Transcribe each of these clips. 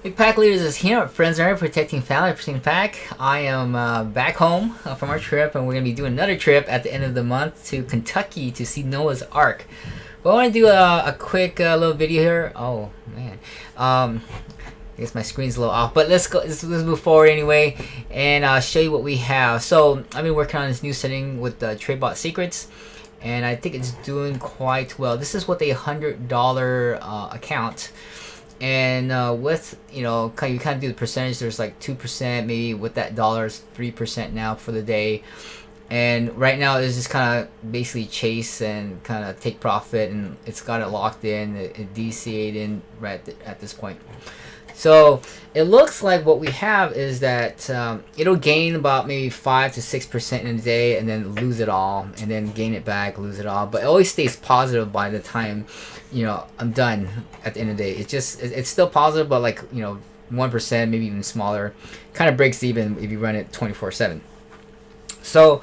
Big Pack Leaders is here. Friends are protecting family, protecting pack. I am back home from our trip, and we're going to be doing another trip at the end of the month to Kentucky to see Noah's Ark. But I want to do a quick little video here. Oh, man. I guess my screen's a little off, but let's go. Let's move forward anyway, and show you what we have. So I've been working on this new setting with the TradeBot Secrets, and I think it's doing quite well. This is with a $100 account. And with, you kind of do the percentage, there's like 2%, maybe with that dollar's 3% now for the day. And right now it's just kind of basically chase and kind of take profit, and it's got it locked in, it DCA'd in right at this point. So it looks like what we have is that it'll gain about maybe 5 to 6% in a day, and then lose it all, and then gain it back, lose it all. But it always stays positive by the time I'm done at the end of the day. It's still positive, but like 1%, maybe even smaller. Kind of breaks even if you run it 24/7. So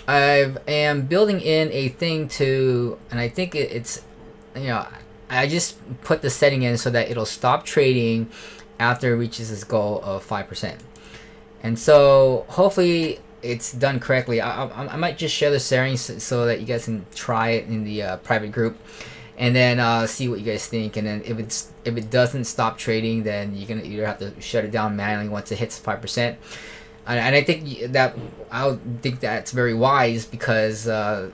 I am building in a thing to, and I think it's I just put the setting in so that it'll stop trading after it reaches this goal of 5%. And so hopefully it's done correctly. I might just share the settings so that you guys can try it in the private group, and then see what you guys think. And then if it doesn't stop trading, then you're gonna either have to shut it down manually once it hits 5%. And I think that's very wise, because I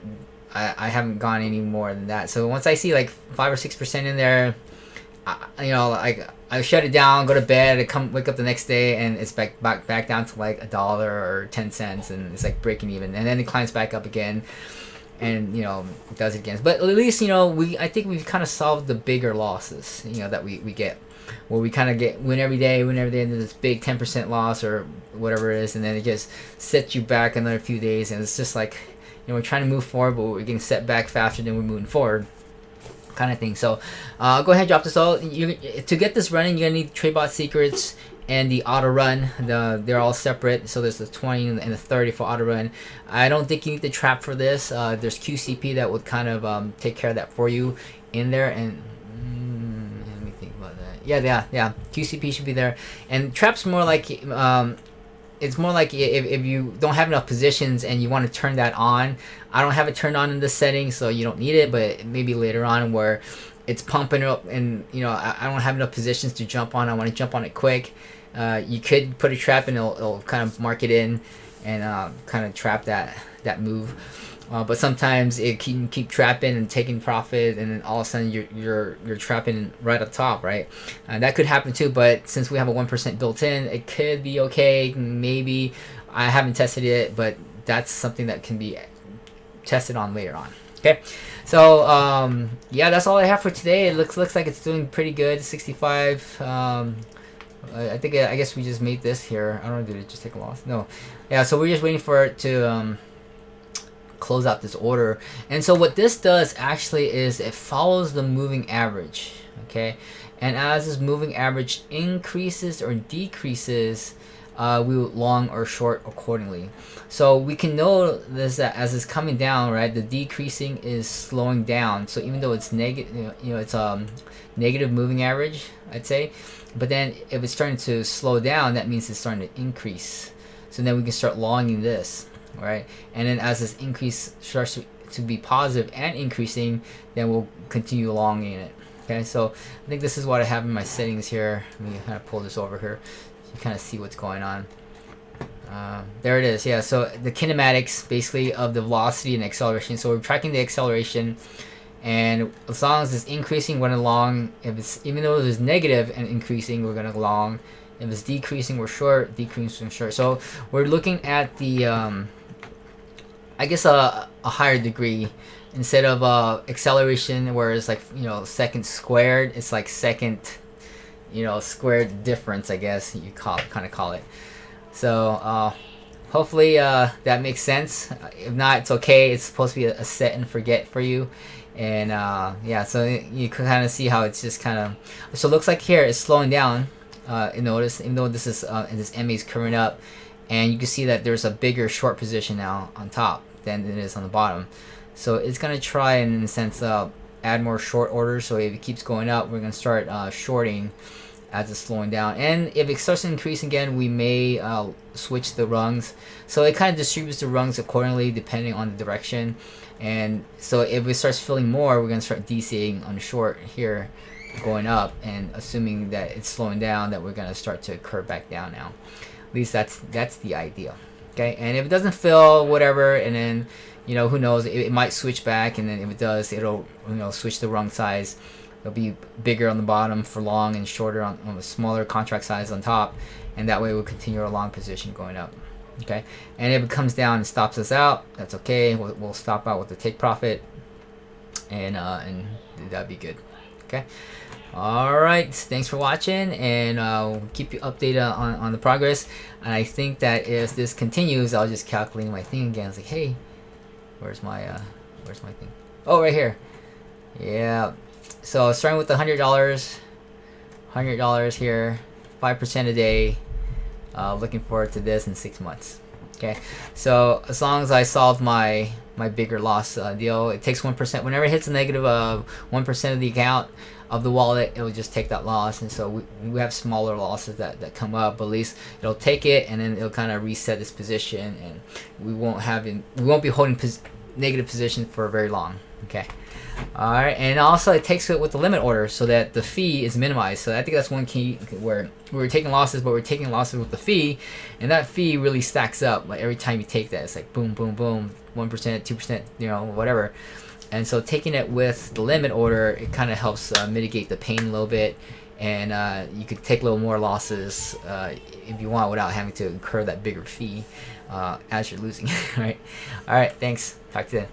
haven't gone any more than that. So once I see like 5 or 6% in there, I shut it down, go to bed, I wake up the next day, and it's back down to like $1 or 10 cents, and it's like breaking even, and then it climbs back up again, and does it again. But at least I think we've kind of solved the bigger losses that we get, where we kind of win every day, and there's this big 10% loss or whatever it is, and then it just sets you back another few days, and it's just like we're trying to move forward, but we're getting set back faster than we're moving forward, kind of thing. So go ahead and drop this all. To get this running, you're gonna need TradeBot Secrets and the auto run. They're all separate, so there's the 20 and the 30 for auto run. I don't think you need the trap for this. There's QCP that would kind of take care of that for you in there. And let me think about that. Yeah, QCP should be there. And trap's more like it's more like if you don't have enough positions and you want to turn that on. I don't have it turned on in this setting, so you don't need it, but maybe later on where it's pumping up and I don't have enough positions to jump on, I want to jump on it quick, you could put a trap, and it'll kind of mark it in and kind of trap that move. But sometimes it can keep trapping and taking profit, and then all of a sudden you're trapping right up top, right? That could happen too, but since we have a 1% built in, it could be okay. Maybe I haven't tested it, but that's something that can be tested on later on. Okay, so yeah, that's all I have for today. It looks like it's doing pretty good. 65. I guess we just made this here. I don't know, did it just take a loss? No. Yeah, so we're just waiting for it to close out this order. And so what this does actually is it follows the moving average. Okay, and as this moving average increases or decreases, we will long or short accordingly. So we can know this, that as it's coming down, right, the decreasing is slowing down. So even though it's negative, it's negative moving average, I'd say, but then if it's starting to slow down, that means it's starting to increase. So then we can start longing this, right? And then as this increase starts to be positive and increasing, then we'll continue longing it. Okay, so I think this is what I have in my settings here. Let me kind of pull this over here so you kind of see what's going on. There it is. Yeah, so the kinematics basically of the velocity and acceleration. So we're tracking the acceleration, and as long as it's increasing, we're gonna long. If it's, even though it's negative and increasing, we're gonna long. If it's decreasing, we're short. Decreasing, short. So we're looking at the I guess a higher degree instead of acceleration, where it's like second squared. It's like second squared difference, I guess you kind of call it. So hopefully that makes sense. If not, it's okay. It's supposed to be a set and forget for you. And yeah, so you can kind of see how it's just kind of, so it looks like here it's slowing down. You notice, even though this is this MA is curving up, and you can see that there's a bigger short position now on top than it is on the bottom. So it's gonna try and, in a sense, add more short orders. So if it keeps going up, we're gonna start shorting as it's slowing down. And if it starts to increase again, we may switch the rungs. So it kind of distributes the rungs accordingly depending on the direction. And so if it starts filling more, we're going to start DCAing on short here, going up, and assuming that it's slowing down, that we're going to start to curve back down now. At least that's the idea. Okay, and if it doesn't fill, whatever, and then, you know, who knows, it might switch back, and then if it does, it'll, you know, switch the rung size. It'll be bigger on the bottom for long and shorter on a smaller contract size on top, and that way we'll continue our long position going up. Okay, and if it comes down and stops us out, that's okay. We'll stop out with the take profit, and that'd be good. Okay, all right, thanks for watching, and we'll keep you updated on the progress. And I think that if this continues, I'll just calculate my thing again. It's like, hey, where's my thing? Oh, right here. Yeah. So starting with the $100 here, 5% a day. Looking forward to this in 6 months. Okay, so as long as I solve my bigger loss deal, it takes 1%. Whenever it hits a negative 1% of the account of the wallet, it will just take that loss. And so we have smaller losses that come up, but at least it'll take it, and then it'll kind of reset this position, and we won't be holding negative position for very long. Okay. All right, and also it takes it with the limit order so that the fee is minimized. So I think that's one key where we're taking losses, but we're taking losses with the fee, and that fee really stacks up. Like every time you take that, it's like boom, boom, boom, 1%, 2%, you know, whatever. And so taking it with the limit order, it kind of helps mitigate the pain a little bit, and you could take a little more losses if you want without having to incur that bigger fee as you're losing. Right? All right, thanks. Talk to you then.